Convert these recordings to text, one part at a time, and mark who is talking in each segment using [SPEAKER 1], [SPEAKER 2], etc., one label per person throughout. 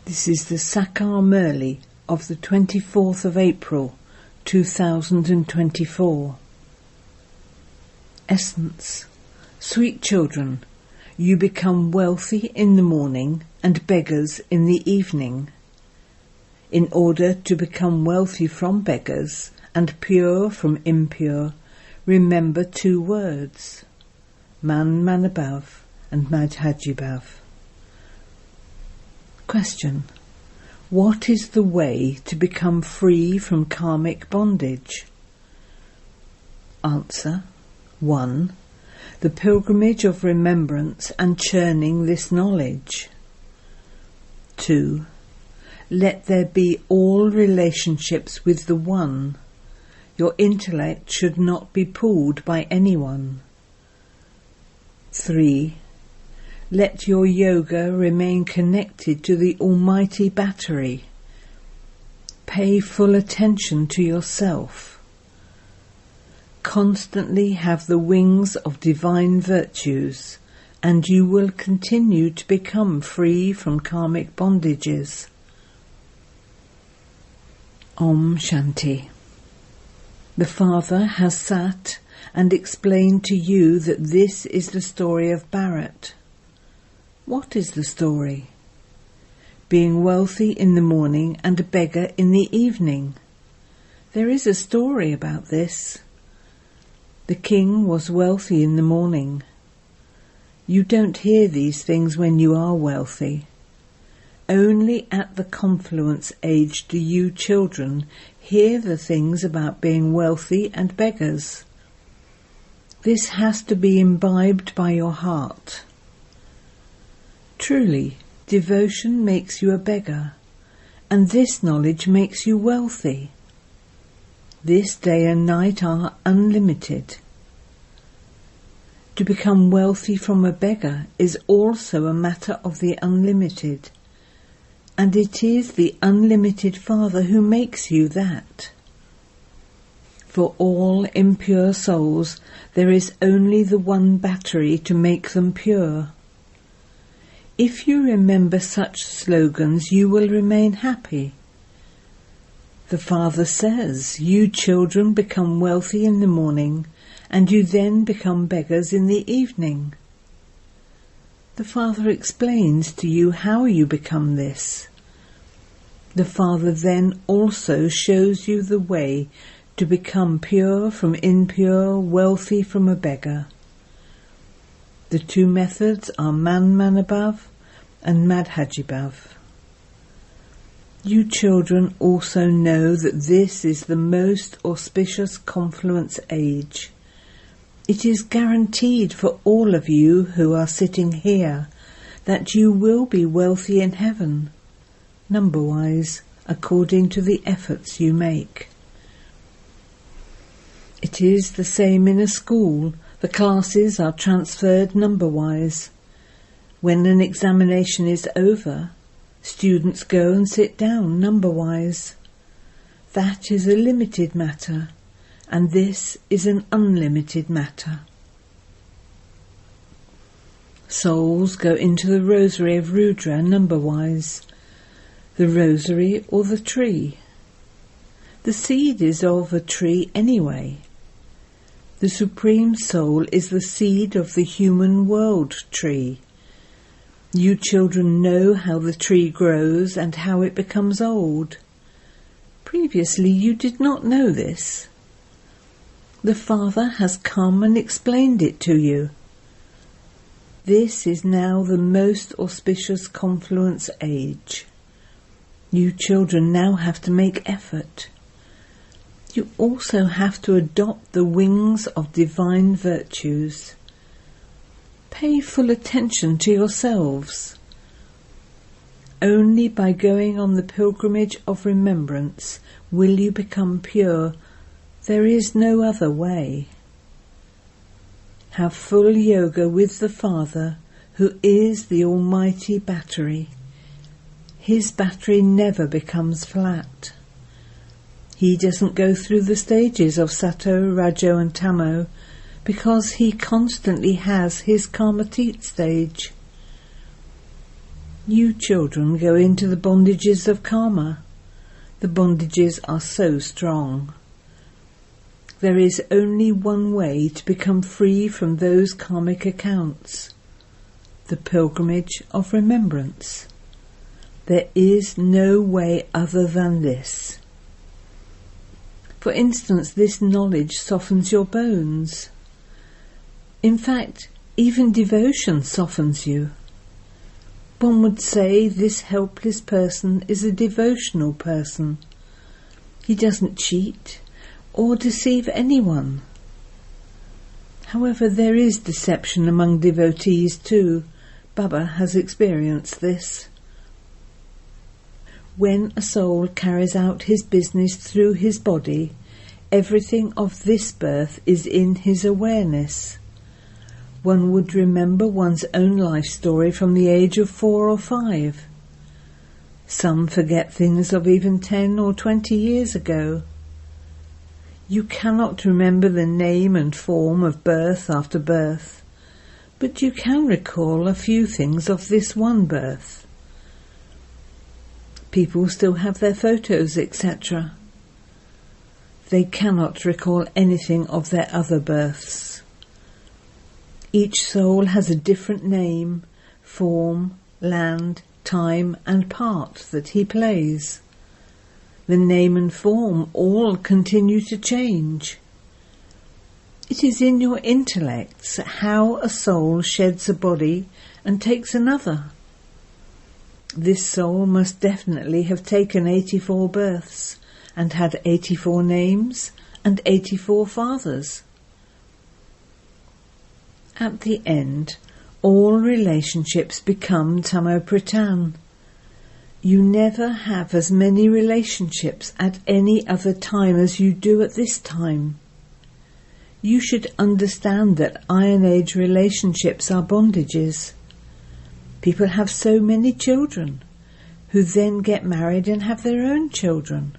[SPEAKER 1] This is the Sakar Murli of the 24th of April 2024. Essence. Sweet children, you become wealthy in the morning and beggars in the evening. In order to become wealthy from beggars and pure from impure, remember two words, Man Manabhav and Madhajibhav. Question. What is the way to become free from karmic bondage? Answer. 1. The pilgrimage of remembrance and churning this knowledge. 2. Let there be all relationships with the One. Your intellect should not be pulled by anyone. 3. Let your yoga remain connected to the Almighty Battery. Pay full attention to yourself. Constantly have the wings of divine virtues, and you will continue to become free from karmic bondages. Om Shanti. The Father has sat and explained to you that this is the story of Bharat. What is the story? Being wealthy in the morning and a beggar in the evening. There is a story about this. The king was wealthy in the morning. You don't hear these things when you are wealthy. Only at the confluence age do you children hear the things about being wealthy and beggars. This has to be imbibed by your heart. Truly, devotion makes you a beggar, and this knowledge makes you wealthy. This day and night are unlimited. To become wealthy from a beggar is also a matter of the unlimited, and it is the unlimited Father who makes you that. For all impure souls, there is only the one battery to make them pure. If you remember such slogans, you will remain happy. The Father says, you children become wealthy in the morning, and you then become beggars in the evening. The Father explains to you how you become this. The Father then also shows you the way to become pure from impure, wealthy from a beggar. The two methods are Man Manabhav and Madhajibhav. You children also know that this is the most auspicious confluence age. It is guaranteed for all of you who are sitting here that you will be wealthy in heaven, number-wise, according to the efforts you make. It is the same in a school. The classes are transferred number-wise. When an examination is over, students go and sit down number-wise. That is a limited matter, and this is an unlimited matter. Souls go into the rosary of Rudra number-wise, the rosary or the tree. The seed is of a tree anyway. The Supreme Soul is the seed of the human world tree. You children know how the tree grows and how it becomes old. Previously you did not know this. The Father has come and explained it to you. This is now the most auspicious confluence age. You children now have to make effort. You also have to adopt the wings of divine virtues. Pay full attention to yourselves. Only by going on the pilgrimage of remembrance will you become pure. There is no other way. Have full yoga with the Father, who is the Almighty Battery. His battery never becomes flat. He doesn't go through the stages of Sato, Rajo and Tamo because he constantly has his Karmatit stage. You children go into the bondages of karma. The bondages are so strong. There is only one way to become free from those karmic accounts: the pilgrimage of remembrance. There is no way other than this. For instance, this knowledge softens your bones. In fact, even devotion softens you. One would say this helpless person is a devotional person. He doesn't cheat or deceive anyone. However, there is deception among devotees too. Baba has experienced this. When a soul carries out his business through his body, everything of this birth is in his awareness. One would remember one's own life story from the age of 4 or 5. Some forget things of even 10 or 20 years ago. You cannot remember the name and form of birth after birth, but you can recall a few things of this one birth. People still have their photos, etc. They cannot recall anything of their other births. Each soul has a different name, form, land, time and part that he plays. The name and form all continue to change. It is in your intellects how a soul sheds a body and takes another. This soul must definitely have taken 84 births and had 84 names and 84 fathers. At the end, all relationships become tamo-pradhan. You never have as many relationships at any other time as you do at this time. You should understand that Iron Age relationships are bondages. People have so many children, who then get married and have their own children.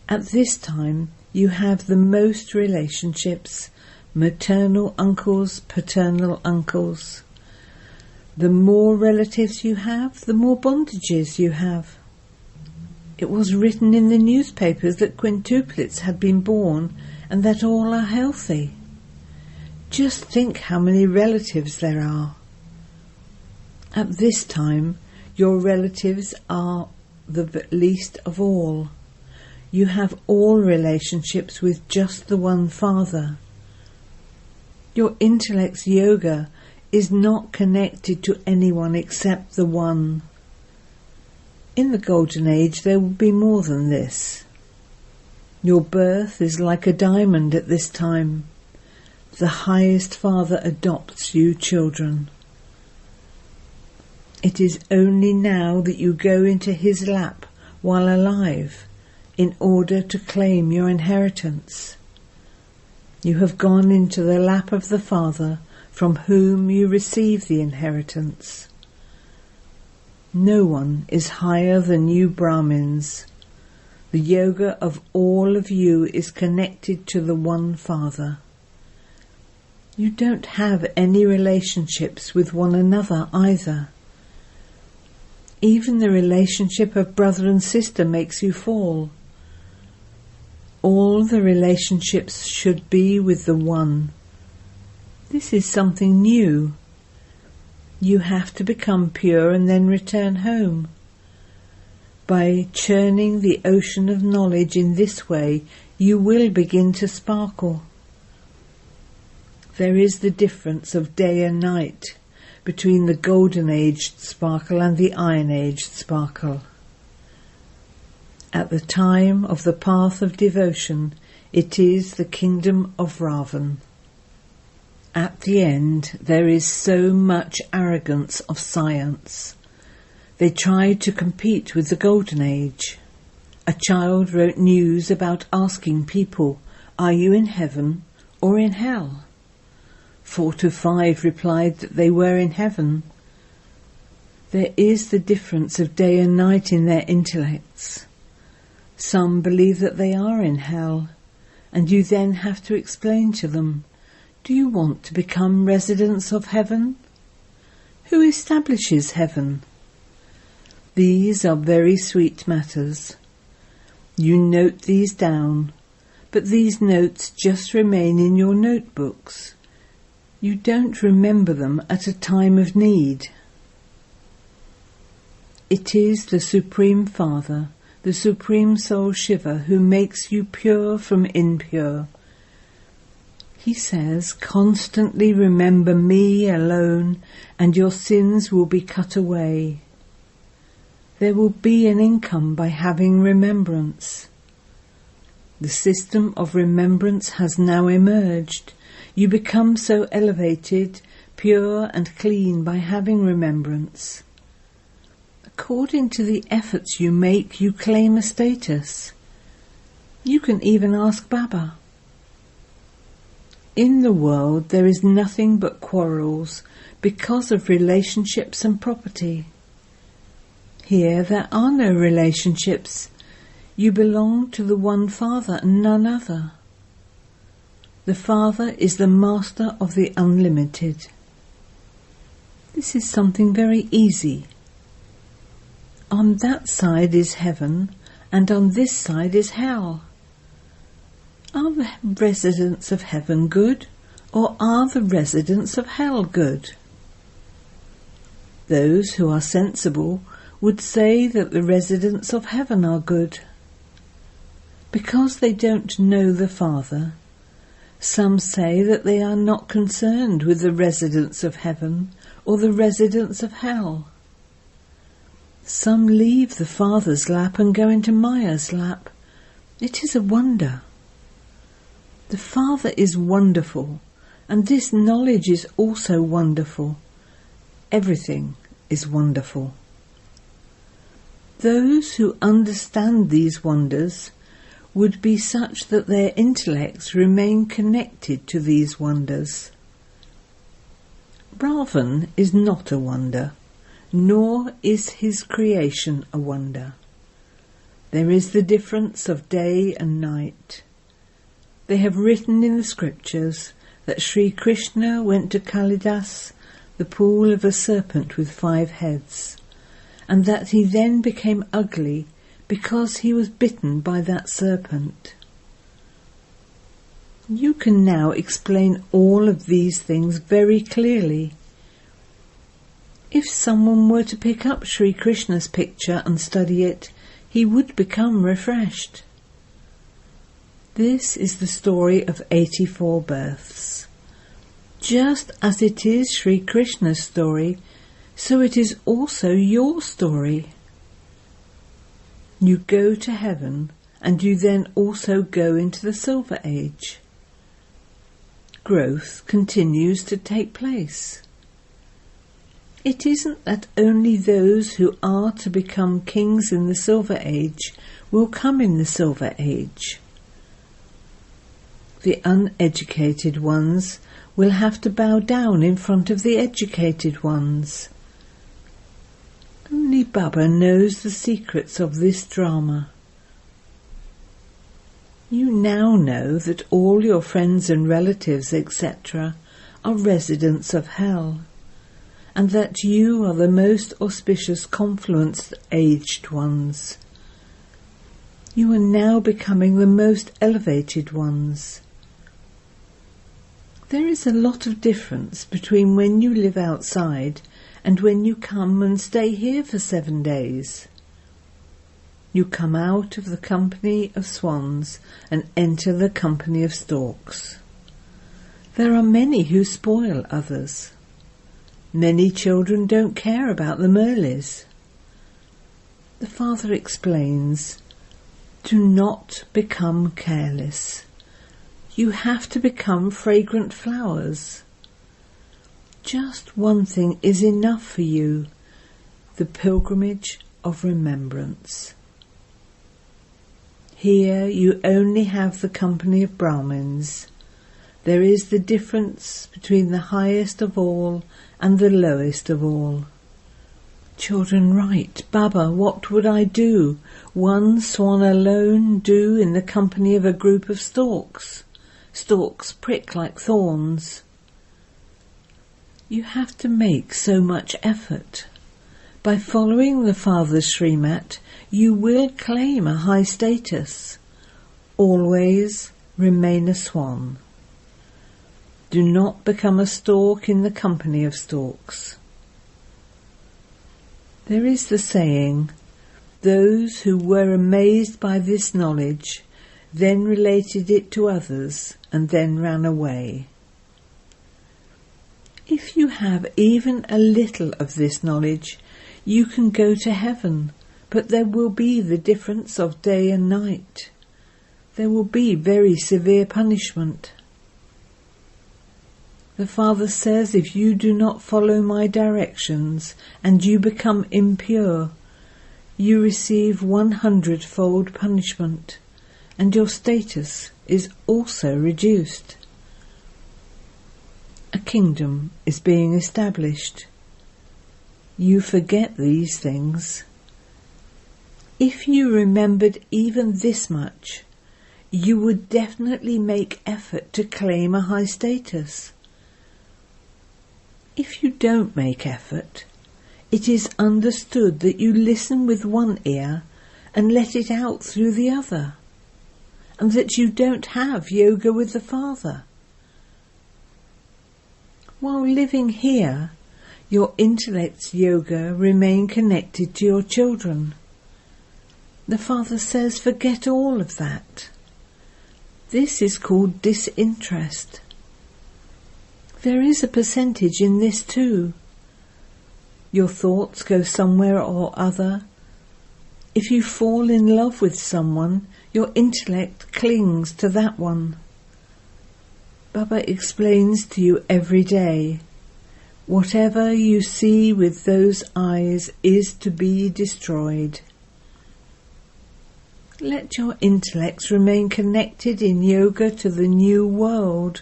[SPEAKER 1] At this time, you have the most relationships: maternal uncles, paternal uncles. The more relatives you have, the more bondages you have. It was written in the newspapers that quintuplets had been born and that all are healthy. Just think how many relatives there are. At this time, your relatives are the least of all. You have all relationships with just the one father. Your intellect's yoga is not connected to anyone except the one. In the Golden Age there will be more than this. Your birth is like a diamond at this time. The highest Father adopts you children. It is only now that you go into his lap while alive in order to claim your inheritance. You have gone into the lap of the Father from whom you receive the inheritance. No one is higher than you Brahmins. The yoga of all of you is connected to the one Father. You don't have any relationships with one another either. Even the relationship of brother and sister makes you fall. All the relationships should be with the one. This is something new. You have to become pure and then return home. By churning the ocean of knowledge in this way, you will begin to sparkle. There is the difference of day and night between the Golden Aged sparkle and the Iron Aged sparkle. At the time of the path of devotion, it is the kingdom of Ravan. At the end, there is so much arrogance of science. They tried to compete with the Golden Age. A child wrote news about asking people, "Are you in heaven or in hell?" 4 to 5 replied that they were in heaven. There is the difference of day and night in their intellects. Some believe that they are in hell, and you then have to explain to them, "Do you want to become residents of heaven? Who establishes heaven? These are very sweet matters. You note these down, but these notes just remain in your notebooks. You don't remember them at a time of need. It is the Supreme Father, the Supreme Soul Shiva, who makes you pure from impure. He says, constantly remember me alone, and your sins will be cut away. There will be an income by having remembrance. The system of remembrance has now emerged. You become so elevated, pure and clean by having remembrance. According to the efforts you make, you claim a status. You can even ask Baba. In the world there is nothing but quarrels because of relationships and property. Here there are no relationships. You belong to the one Father and none other. The Father is the Master of the Unlimited. This is something very easy. On that side is heaven, and on this side is hell. Are the residents of heaven good, or are the residents of hell good? Those who are sensible would say that the residents of heaven are good. Because they don't know the Father, some say that they are not concerned with the residents of heaven or the residents of hell. Some leave the Father's lap and go into Maya's lap. It is a wonder. The Father is wonderful, and this knowledge is also wonderful. Everything is wonderful. Those who understand these wonders would be such that their intellects remain connected to these wonders. Ravan is not a wonder, nor is his creation a wonder. There is the difference of day and night. They have written in the scriptures that Sri Krishna went to Kalidas, the pool of a serpent with 5 heads, and that he then became ugly because he was bitten by that serpent. You can now explain all of these things very clearly. If someone were to pick up Sri Krishna's picture and study it, he would become refreshed. This is the story of 84 births. Just as it is Sri Krishna's story, so it is also your story. You go to heaven, and you then also go into the Silver Age. Growth continues to take place. It isn't that only those who are to become kings in the Silver Age will come in the Silver Age. The uneducated ones will have to bow down in front of the educated ones. Only Baba knows the secrets of this drama. You now know that all your friends and relatives, etc., are residents of hell, and that you are the most auspicious confluenced aged ones. You are now becoming the most elevated ones. There is a lot of difference between when you live outside and when you come and stay here for 7 days. You come out of the company of swans and enter the company of storks. There are many who spoil others. Many children don't care about the Murlis. The Father explains, do not become careless. You have to become fragrant flowers. Just one thing is enough for you, the pilgrimage of remembrance. Here you only have the company of Brahmins. There is the difference between the highest of all and the lowest of all. Children write, Baba, what would I do? One swan alone do in the company of a group of storks. Stalks prick like thorns. You have to make so much effort. By following the Father's Srimat, you will claim a high status. Always remain a swan. Do not become a stork in the company of storks. There is the saying, those who were amazed by this knowledge then related it to others and then ran away. If you have even a little of this knowledge, you can go to heaven, but there will be the difference of day and night. There will be very severe punishment. The Father says, if you do not follow my directions and you become impure, you receive 100-fold punishment, and your status is also reduced. A kingdom is being established. You forget these things. If you remembered even this much, you would definitely make effort to claim a high status. If you don't make effort, it is understood that you listen with one ear and let it out through the other, and that you don't have yoga with the Father. While living here, your intellect's yoga remain connected to your children. The Father says, forget all of that. This is called disinterest. There is a percentage in this too. Your thoughts go somewhere or other. If you fall in love with someone, your intellect clings to that one. Baba explains to you every day, whatever you see with those eyes is to be destroyed. Let your intellects remain connected in yoga to the new world.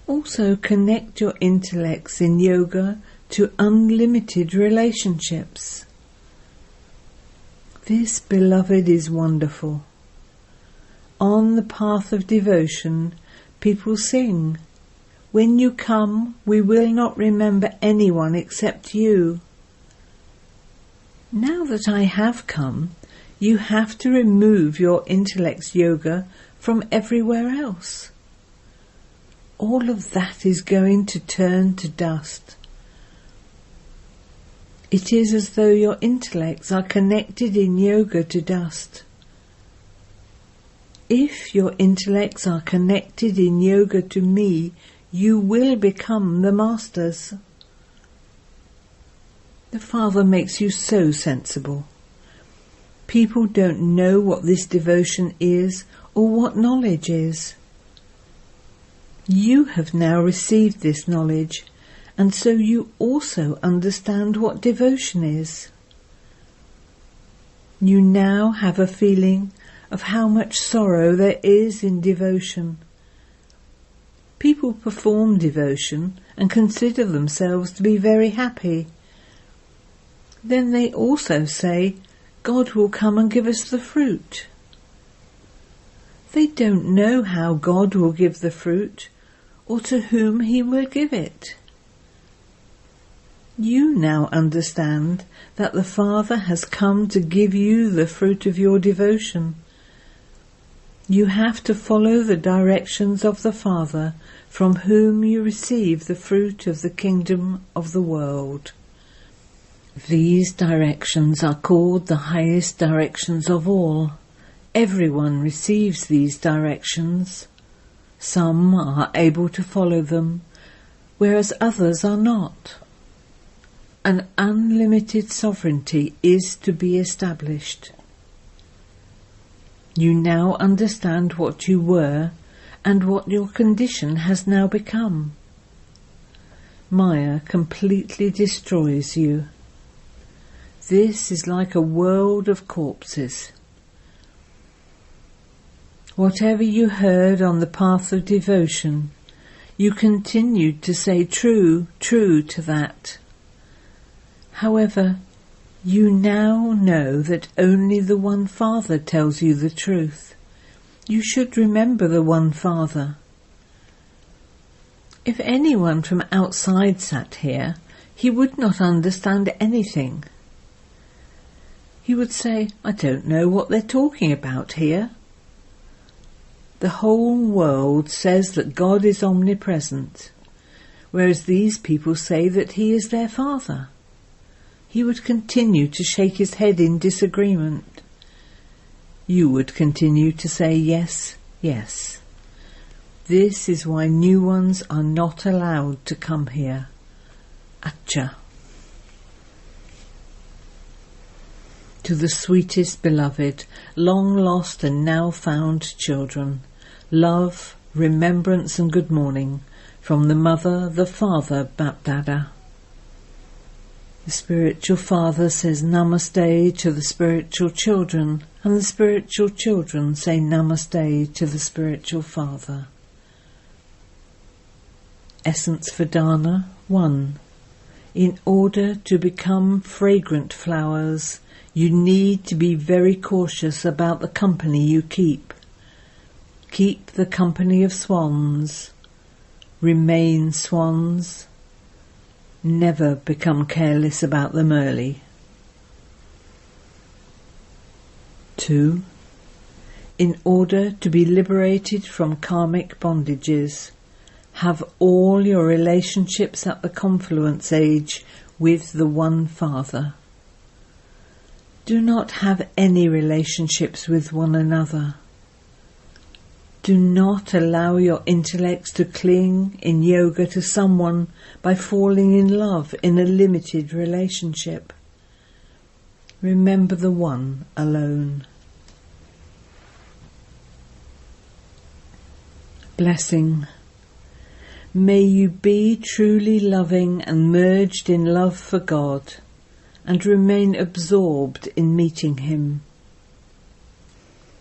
[SPEAKER 1] Also connect your intellects in yoga to unlimited relationships. This, beloved, is wonderful. On the path of devotion, people sing, when you come, we will not remember anyone except you. Now that I have come, you have to remove your intellect's yoga from everywhere else. All of that is going to turn to dust. It is as though your intellects are connected in yoga to dust. If your intellects are connected in yoga to me, you will become the masters. The Father makes you so sensible. People don't know what this devotion is or what knowledge is. You have now received this knowledge, and so you also understand what devotion is. You now have a feeling of how much sorrow there is in devotion. People perform devotion and consider themselves to be very happy. Then they also say, God will come and give us the fruit. They don't know how God will give the fruit or to whom he will give it. You now understand that the Father has come to give you the fruit of your devotion. You have to follow the directions of the Father, from whom you receive the fruit of the kingdom of the world. These directions are called the highest directions of all. Everyone receives these directions. Some are able to follow them, whereas others are not. An unlimited sovereignty is to be established. You now understand what you were and what your condition has now become. Maya completely destroys you. This is like a world of corpses. Whatever you heard on the path of devotion, you continued to say true, true to that. However, you now know that only the One Father tells you the truth. You should remember the One Father. If anyone from outside sat here, he would not understand anything. He would say, "I don't know what they're talking about here." The whole world says that God is omnipresent, whereas these people say that he is their Father. He would continue to shake his head in disagreement. You would continue to say, "Yes, yes." This is why new ones are not allowed to come here. Acha. To the sweetest beloved, long lost and now found children, love, remembrance and good morning from the Mother, the Father, Bapdada. The spiritual father says Namaste to the spiritual children, and the spiritual children say Namaste to the spiritual father. Essence for Dana 1. In order to become fragrant flowers, you need to be very cautious about the company you keep. Keep the company of swans. Remain swans. Never become careless about the Murli. 2. In order to be liberated from karmic bondages, have all your relationships at the confluence age with the One Father. Do not have any relationships with one another. Do not allow your intellects to cling in yoga to someone by falling in love in a limited relationship. Remember the One alone. Blessing. May you be truly loving and merged in love for God, and remain absorbed in meeting him.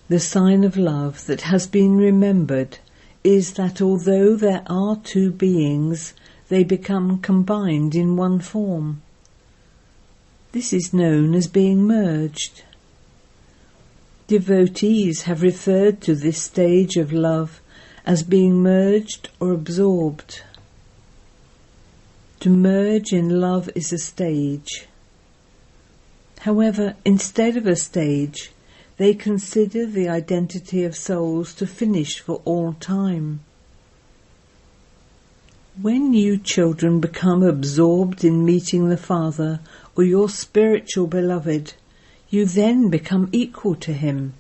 [SPEAKER 1] The sign of love that has been remembered is that although there are two beings, they become combined in one form. This is known as being merged. Devotees have referred to this stage of love as being merged or absorbed. To merge in love is a stage. However, instead of a stage, they consider the identity of souls to finish for all time. When you children become absorbed in meeting the Father or your spiritual beloved, you then become equal to him.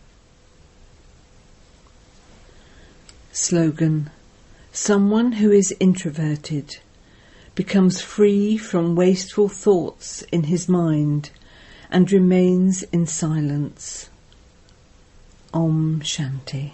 [SPEAKER 1] Slogan. Someone who is introverted becomes free from wasteful thoughts in his mind and remains in silence. Om Shanti.